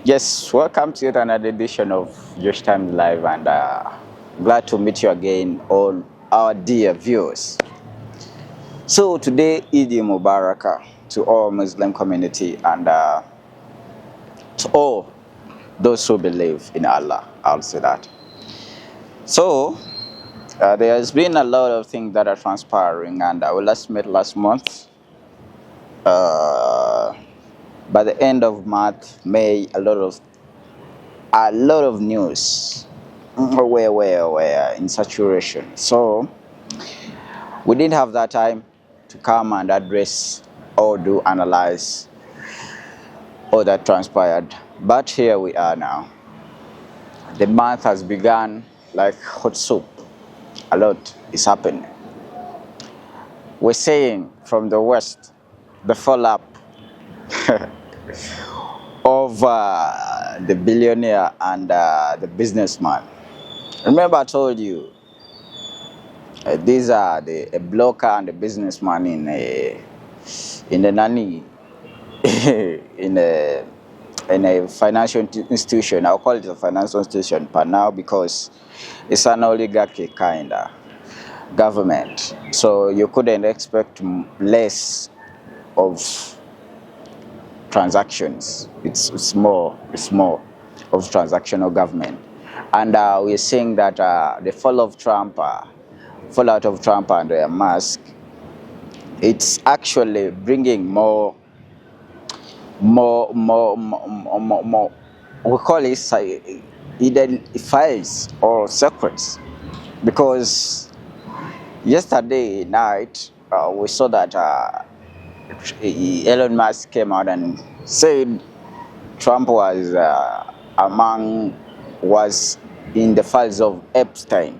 Yes, welcome to yet another edition of Josh Time Live, and glad to meet you again, all our dear viewers. So today, Eid Mubarak to all Muslim community and to all those who believe in Allah. I'll say that. So there has been a lot of things that are transpiring, and we last met last month. By the end of month, May, a lot of news were in saturation. So we didn't have that time to come and address or do analyze all that transpired. But here we are now. The month has begun like hot soup. A lot is happening. We're saying from the West, the fall-up of the billionaire and the businessman. Remember I told you, these are the bloker and the businessman in the nani in a financial institution. I'll call it a financial institution for now because it's an oligarchy kind of government. So you couldn't expect less of transactions. It's more of transactional government. And we're seeing that the fallout of Trump and Musk, it's actually bringing more. We call it hidden files or secrets, because yesterday night we saw that Elon Musk came out and said Trump was in the files of Epstein.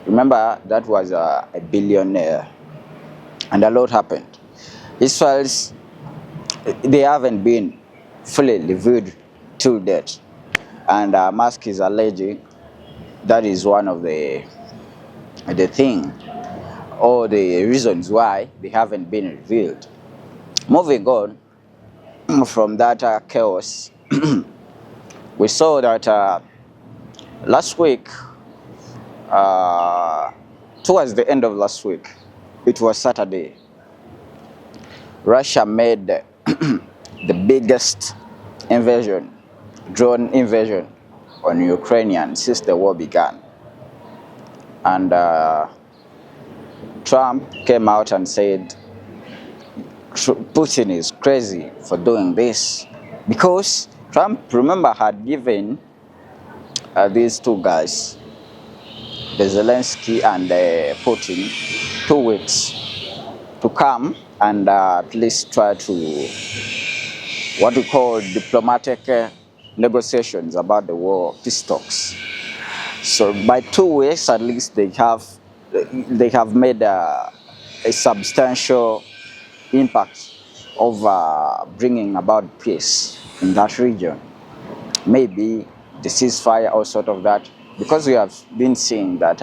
Remember, that was a billionaire, and a lot happened. His files, they haven't been fully reviewed to date, and Musk is alleging that is one of the thing or the reasons why they haven't been revealed. Moving on from that chaos, we saw that last week, towards the end of last week, it was Saturday, Russia made the biggest drone invasion on Ukrainian since the war began. And Trump came out and said Putin is crazy for doing this, because Trump, remember, had given these two guys, the Zelensky and Putin, 2 weeks to come and at least try to what we call diplomatic negotiations about the war, peace talks. So by 2 weeks at least they have made a substantial impact of bringing about peace in that region. Maybe the ceasefire or sort of that, because we have been seeing that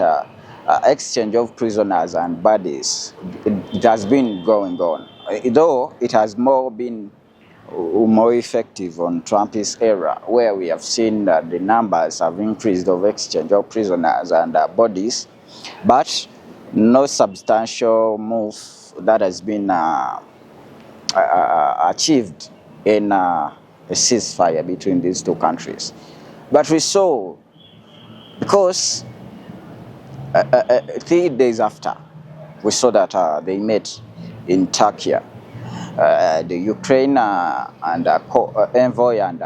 exchange of prisoners and bodies, it has been going on, though it has been more effective on Trump's era, where we have seen that the numbers have increased of exchange of prisoners and bodies, but no substantial move that has been achieved in a ceasefire between these two countries. But we saw, because 3 days after, we saw that they met in Turkey, the Ukraine and envoy and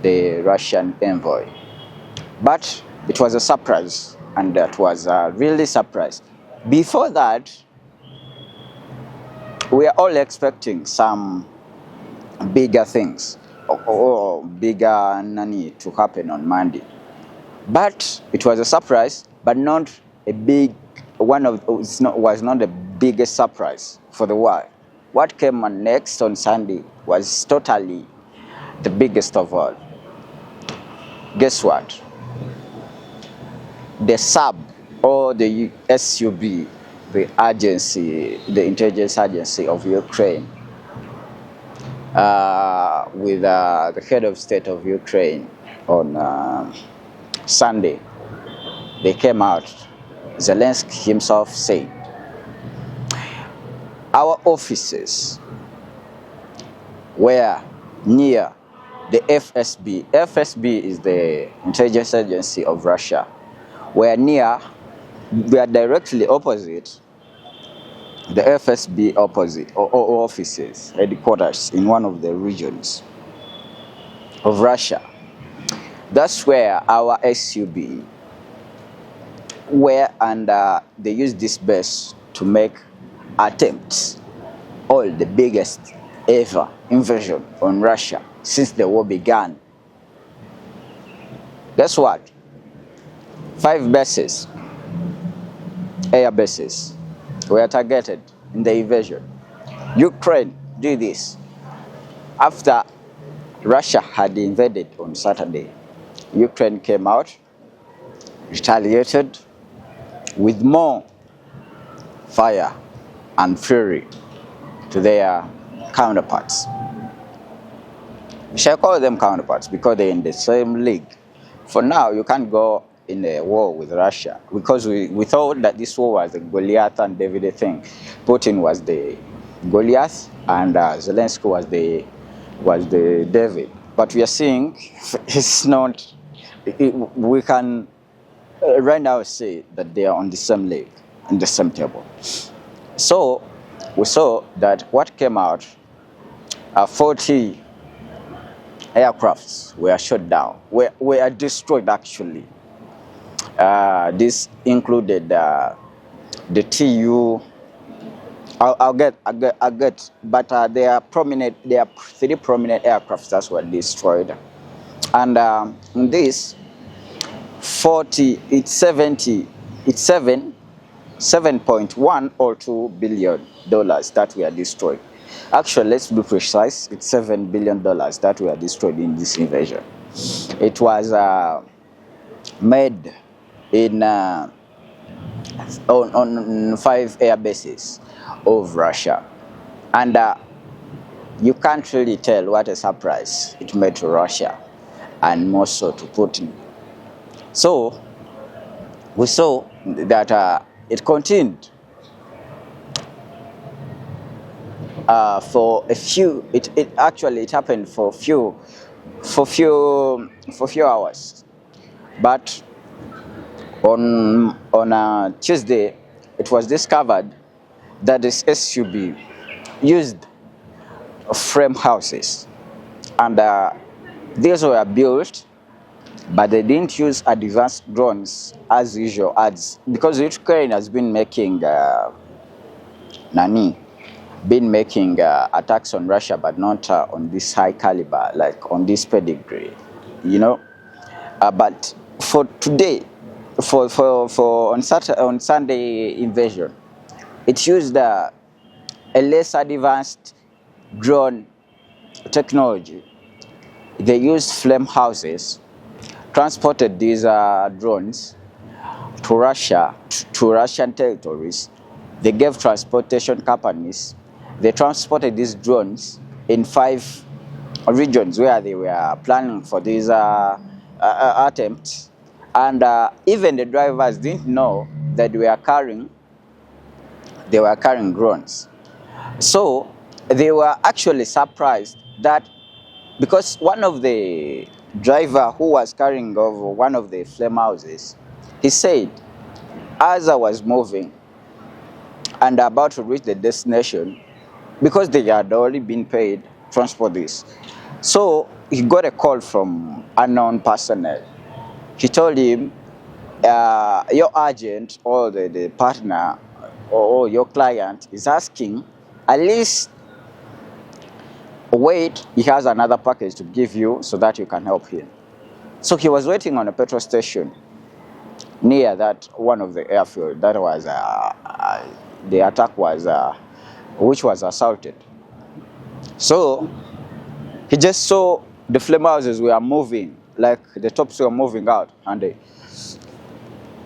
the Russian envoy. But it was a surprise, and that was really surprise. Before that, we are all expecting some bigger things or bigger to happen on Monday. But it was a surprise, but not a big one. Was not the biggest surprise for the world. What came on next on Sunday was totally the biggest of all. Guess what? The SAB or the SUB, the intelligence agency of Ukraine, with the head of state of Ukraine on Sunday. They came out. Zelensky himself said, our offices were near the FSB. FSB is the intelligence agency of Russia. We are directly opposite the FSB offices, headquarters in one of the regions of Russia. That's where our SUB were, and they used this base to make attempts, all the biggest ever invasion on Russia since the war began. Guess what? 5 bases, air bases, were targeted in the invasion. Ukraine did this after Russia had invaded on Saturday. Ukraine came out, retaliated with more fire and fury to their counterparts. We shall call them counterparts because they're in the same league. For now, you can't go in a war with Russia because we thought that this war was the Goliath and David thing. Putin was the Goliath and Zelensky was the David. But we are seeing it's not. We can right now say that they are on the same league, in the same table. So we saw that what came out, 40 aircrafts were shot down, were destroyed actually. This included the TU. I'll get, but there are 3 prominent aircrafts that were destroyed, and in this 40, it's 7.1 or $2 billion that were destroyed. Actually, let's be precise, it's $7 billion that were destroyed in this invasion. It was made in on 5 air bases of Russia, and you can't really tell what a surprise it made to Russia and more so to Putin. So we saw that it continued for a few. It happened for few hours, but on Tuesday it was discovered that this SUB used frame houses, and these were built, but they didn't use advanced drones as usual, because Ukraine has been making attacks on Russia, but not on this high caliber, like on this pedigree, you know. But for today, on Sunday invasion, it used a less advanced drone technology. They used flame houses, transported these drones to Russia, to Russian territories. They gave transportation companies. They transported these drones in 5 regions where they were planning for these attempts. And even the drivers didn't know that they were carrying drones. So they were actually surprised that, because one of the driver who was carrying over one of the flame houses, he said, as I was moving and about to reach the destination, because they had already been paid to transport this, so he got a call from unknown personnel. He told him, your agent or the partner or your client is asking, at least wait, he has another package to give you so that you can help him. So he was waiting on a petrol station near that one of the airfield that was the attack was which was assaulted. So he just saw the flame houses were moving, like the tops were moving out, and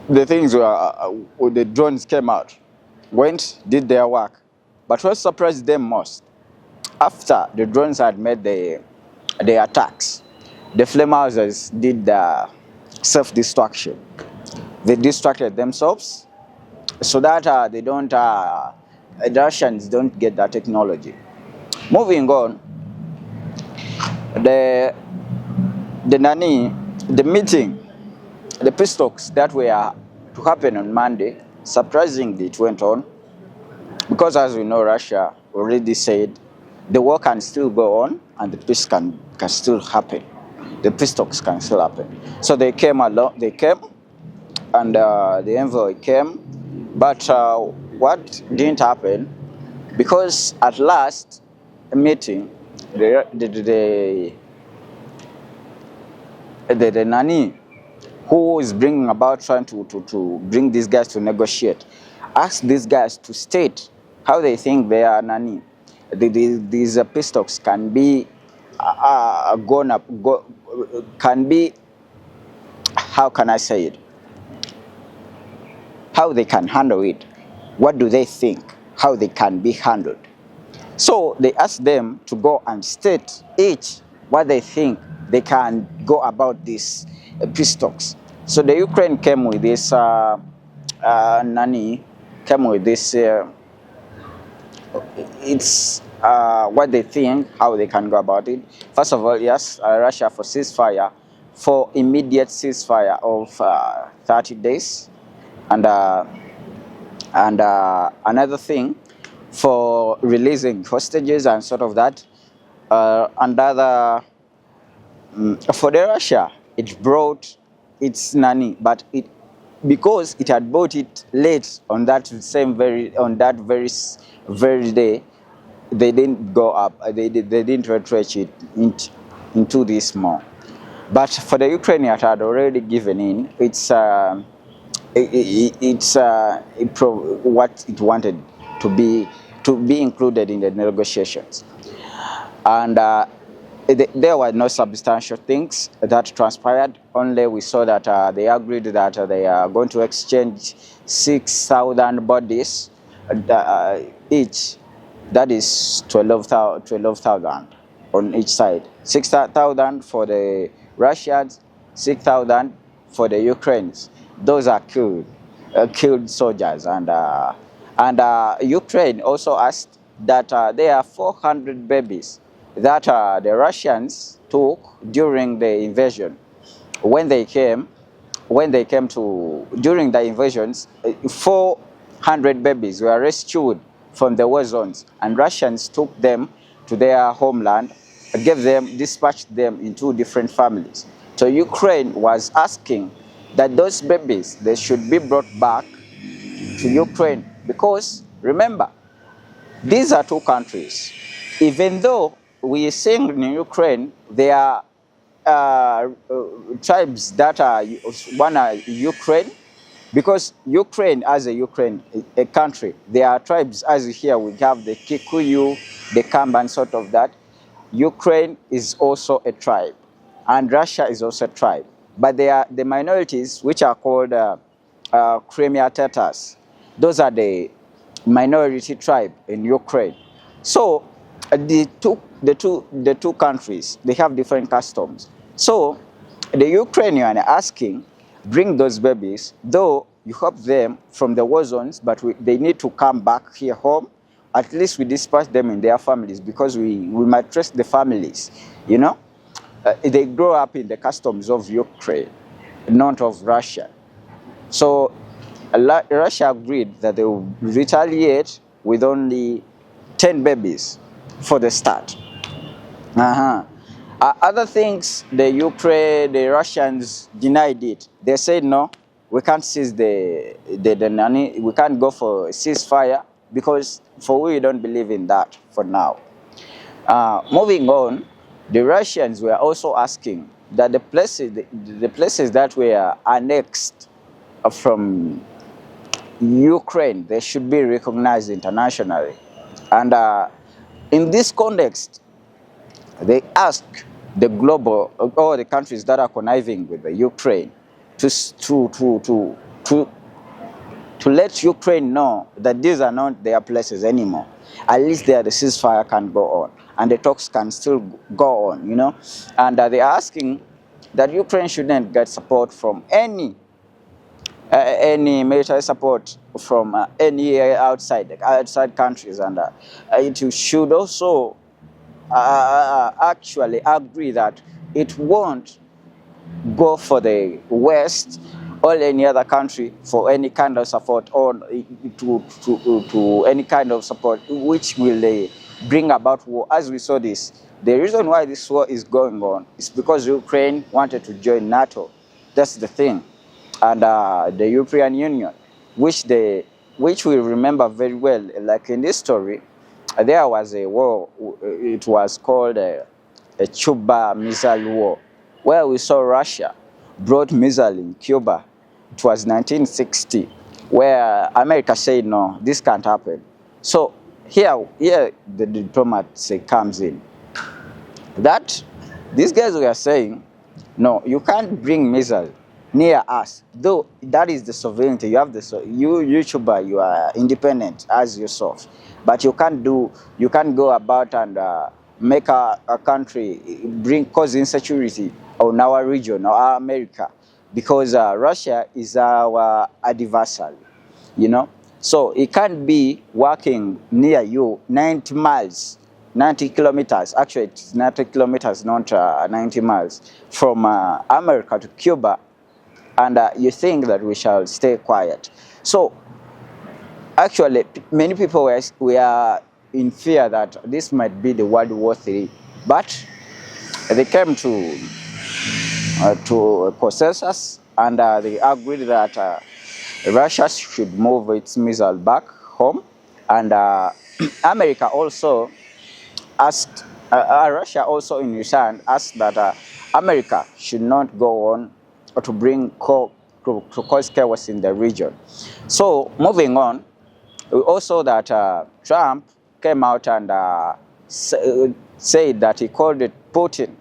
the things were the drones came out, went, did their work. But what surprised them most after the drones had made the attacks, the flamehouses did the self-destruction. They distracted themselves so that the Russians don't get that technology. Moving on, the meeting, the peace talks that were to happen on Monday, surprisingly it went on, because as we know, Russia already said the war can still go on and the peace can still happen. The peace talks can still happen. So they came along, and the envoy came, but what didn't happen, because at last meeting, the Nani, who is bringing about trying to bring these guys to negotiate, asked these guys to state how they think they are Nani. These peace talks can be can be, how can I say it? How they can handle it. What do they think? How they can be handled? So they asked them to go and state each what they think they can go about these peace talks. So the Ukraine came with this it's what they think, how they can go about it. First of all, yes, Russia for ceasefire, for immediate ceasefire of 30 days, and another thing for releasing hostages and sort of that. For the Russia, it brought its Nani, but because it had bought it late on that very day, they didn't go up. They didn't retrench it into this more. But for the Ukraine, it had already given in. It's what it wanted to be included in the negotiations, and there were no substantial things that transpired. Only we saw that they agreed that they are going to exchange 6,000 bodies each. That is 12,000 on each side. 6,000 for the Russians, 6,000 for the Ukrainians. Those are killed soldiers, and Ukraine also asked that there are 400 babies that the Russians took during the invasion. When they came during the invasions, 400 babies were rescued from the war zones, and Russians took them to their homeland, dispatched them into different families. So Ukraine was asking that those babies, they should be brought back to Ukraine, because remember, these are two countries. Even though we are saying in Ukraine there are tribes that are Ukraine, because Ukraine as a country, there are tribes, as here we have the Kikuyu, the Kamban, sort of that. Ukraine is also a tribe, and Russia is also a tribe. But they are the minorities, which are called Crimea Tatars. Those are the minority tribe in Ukraine. So the two countries, they have different customs. So the Ukrainian are asking, bring those babies, though you help them from the war zones, but they need to come back here home. At least we dispatch them in their families, because we might trust the families, you know. They grow up in the customs of Ukraine, not of Russia. So Russia agreed that they will retaliate with only 10 babies for the start. Other things, the Russians denied it. They said, no, we can't seize we can't go for a ceasefire, because we don't believe in that for now. Moving on, the Russians were also asking that the places that were annexed from Ukraine, they should be recognized internationally. And in this context, they asked all the countries that are conniving with the Ukraine to let Ukraine know that these are not their places anymore. At least there the ceasefire can go on. and the talks can still go on, you know. And they are asking that Ukraine shouldn't get support from any military support from any outside countries, and it should also actually agree that it won't go for the West or any other country for any kind of support, or to any kind of support which will bring about war. As we saw this, the reason why this war is going on is because Ukraine wanted to join NATO. That's the thing. And the European Union, which we remember very well, like in this story, there was a war. It was called a Cuba Missile War, where we saw Russia brought missile in Cuba. It was 1960, where America said, no, this can't happen. So here the diplomacy comes in. That these guys were saying, no, you can't bring missile near us, though that is the sovereignty. You have you Cuba, you are independent as yourself, but you can't go about and make a country cause insecurity on our region or our America, because Russia is our adversary, you know. So it can't be working near you 90 miles, 90 kilometers. Actually, it's 90 kilometers, not 90 miles from America to Cuba. And you think that we shall stay quiet. So actually, many people were in fear that this might be the World War III, but they came to a consensus, and they agreed that Russia should move its missile back home, and America also asked, Russia also in return asked that America should not go on or to bring to cause chaos in the region. So moving on, we also that Trump came out and said that he called it Putin,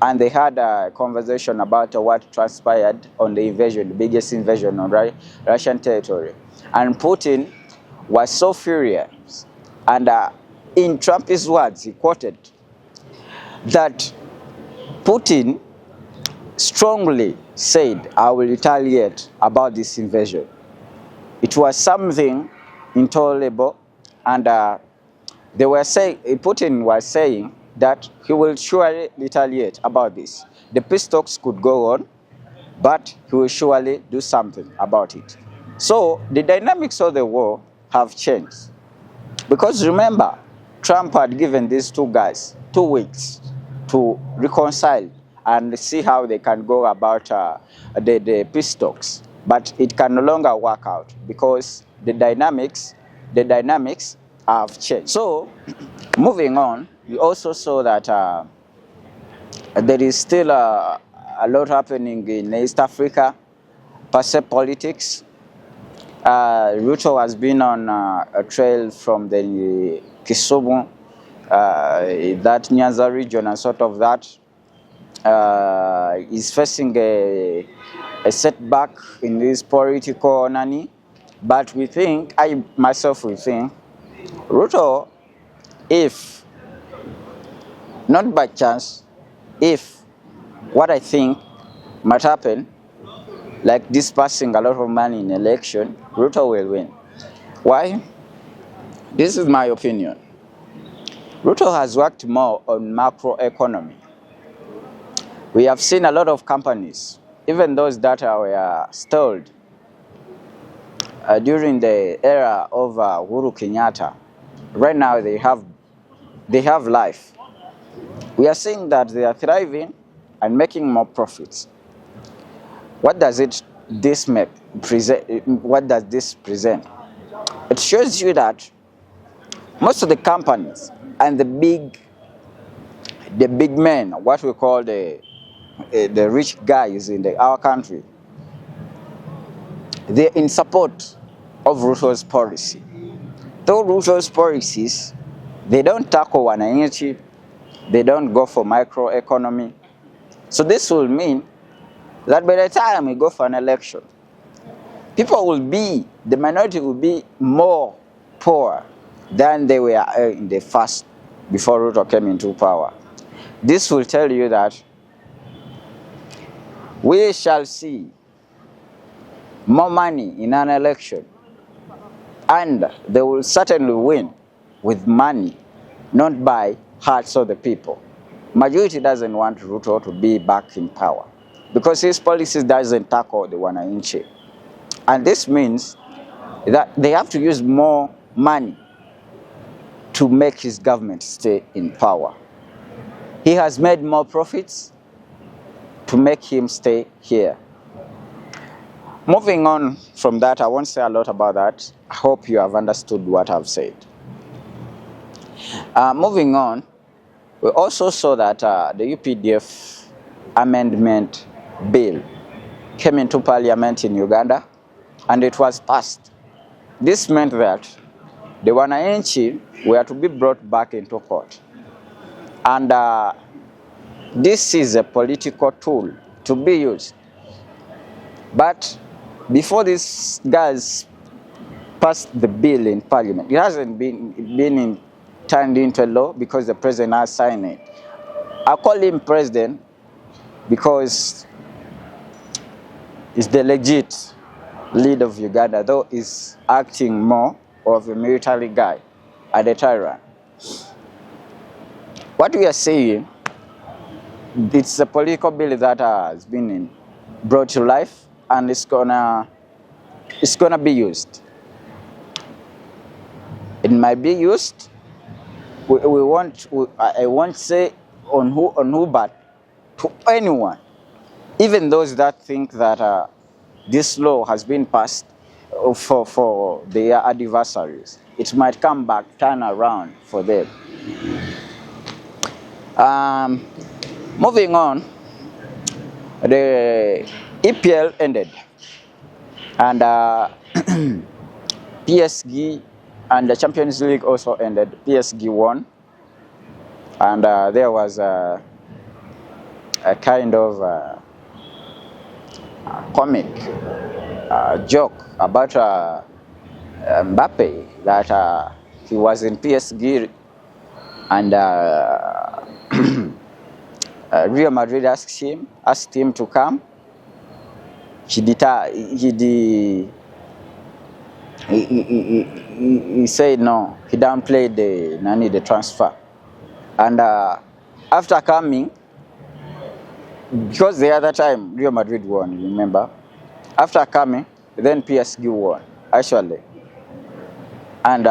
and they had a conversation about what transpired on the invasion, the biggest invasion on Russian territory. And Putin was so furious, and in Trump's words, he quoted that Putin strongly said, I will retaliate about this invasion. It was something intolerable, and they were saying, Putin was saying that he will surely retaliate about this. The peace talks could go on, but he will surely do something about it. So the dynamics of the war have changed, because remember, Trump had given these two guys 2 weeks to reconcile and see how they can go about the peace talks. But it can no longer work out because the dynamics have changed. So, moving on, we also saw that there is still a lot happening in East Africa, per se politics. Ruto has been on a trail from the Kisumu, that Nyanza region and sort of that. Is facing a setback in this political nani, but we think, I myself will think, Ruto, if not by chance, if what I think might happen, like dispersing a lot of money in election, Ruto will win. Why? This is my opinion. Ruto has worked more on macroeconomy. We have seen a lot of companies, even those that were stalled during the era of Uhuru Kenyatta. Right now they have life. We are seeing that they are thriving and making more profits. What does this present? What does this present? It shows you that most of the companies and the big men, what we call the rich guys in our country, they're in support of Ruto's policy. Though Ruto's policies, they don't tackle wananchi, they don't go for microeconomy. So this will mean that by the time we go for an election, the minority will be more poor than they were in the first before Ruto came into power. This will tell you that we shall see more money in an election, and they will certainly win with money, not by hearts of the people. Majority doesn't want Ruto to be back in power because his policies doesn't tackle the wananchi. And this means that they have to use more money to make his government stay in power. He has made more profits to make him stay here. Moving on from that, I won't say a lot about that. I hope you have understood what I've said. Moving on, we also saw that the UPDF amendment bill came into parliament in Uganda and it was passed. This meant that the wananchi were to be brought back into court. And this is a political tool to be used. But before these guys passed the bill in parliament, it hasn't been turned into a law because the president has signed it. I call him president because he's the legit leader of Uganda, though he's acting more of a military guy and a tyrant. What we are saying, it's a political bill that has been brought to life, and it's gonna be used. It might be used. I won't say on who, but to anyone, even those that think that this law has been passed for their adversaries. It might come back, turn around for them. Moving on, the EPL ended, and PSG and the Champions League also ended. PSG won, and there was a kind of comic joke about Mbappe, that he was in PSG and Real Madrid asked him to come. He said no. He downplayed the transfer, and after coming, because the other time Real Madrid won, remember? After coming, then PSG won actually, and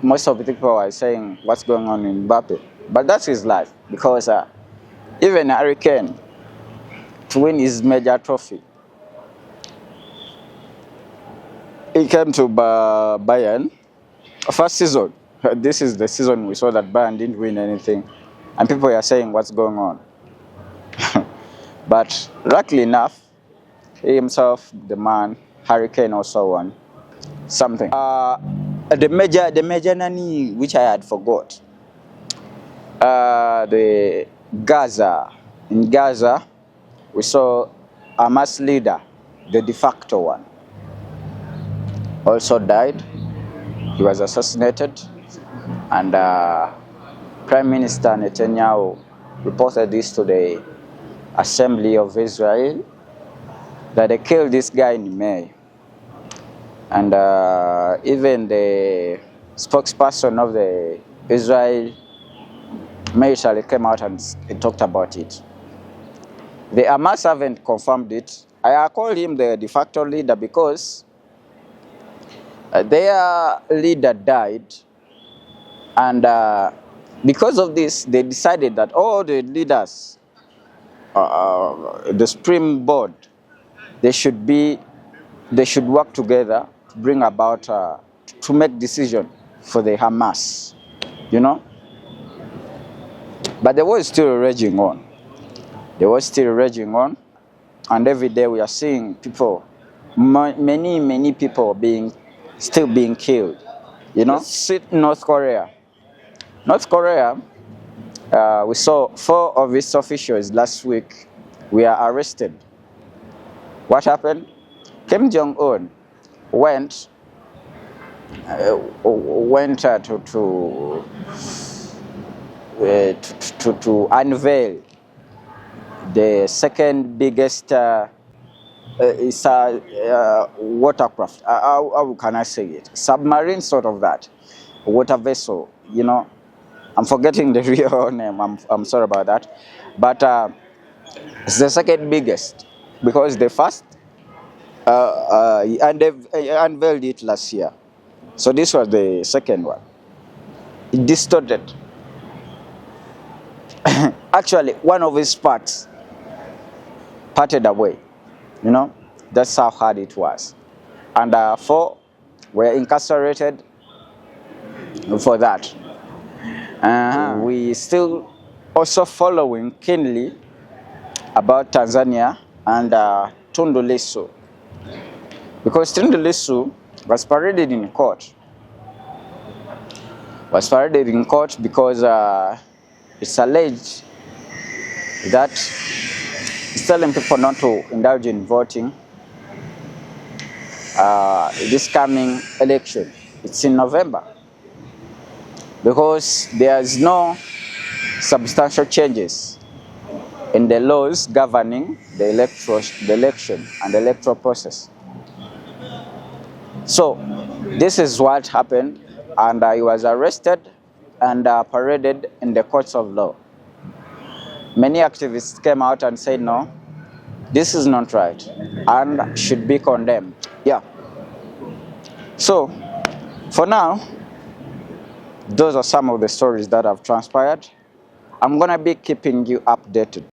most of the people are saying what's going on in Mbappe, but that's his life, because even Harry Kane, to win his major trophy, he came to Bayern first season. This is the season we saw that Bayern didn't win anything, and people are saying what's going on. But luckily enough, he himself, the man, Harry Kane, also won something. The major nani, which I had forgot. In Gaza, we saw Hamas leader, the de facto one, also died. He was assassinated, and Prime Minister Netanyahu reported this to the Assembly of Israel, that they killed this guy in May. And even the spokesperson of the Israel military came out and talked about it. The Hamas haven't confirmed it. I call him the de facto leader because their leader died, and because of this, they decided that all the leaders, the Supreme Board, they should work together to bring about, to make decision for the Hamas, you know. But the war is still raging on. The war is still raging on, and every day we are seeing people, many people still being killed. You know, North Korea. North Korea, we saw 4 of its officials last week were arrested. What happened? Kim Jong-un went to unveil the second biggest watercraft. How can I say it? Submarine, sort of that. Water vessel, you know. I'm forgetting the real name. I'm sorry about that. But it's the second biggest because the first and they unveiled it last year. So this was the second one. It distorted. Actually, one of his parts parted away. You know, that's how hard it was. And 4 were incarcerated for that. We still also following keenly about Tanzania and Tundu Lissu, because Tundu Lissu was paraded in court. Because it's alleged that it's telling people not to indulge in voting this coming election. It's in November, because there's no substantial changes in the laws governing the election and the electoral process. So this is what happened, and he was arrested and paraded in the courts of law. Many activists came out and said, no, this is not right and should be condemned. Yeah. So for now, those are some of the stories that have transpired. I'm going to be keeping you updated.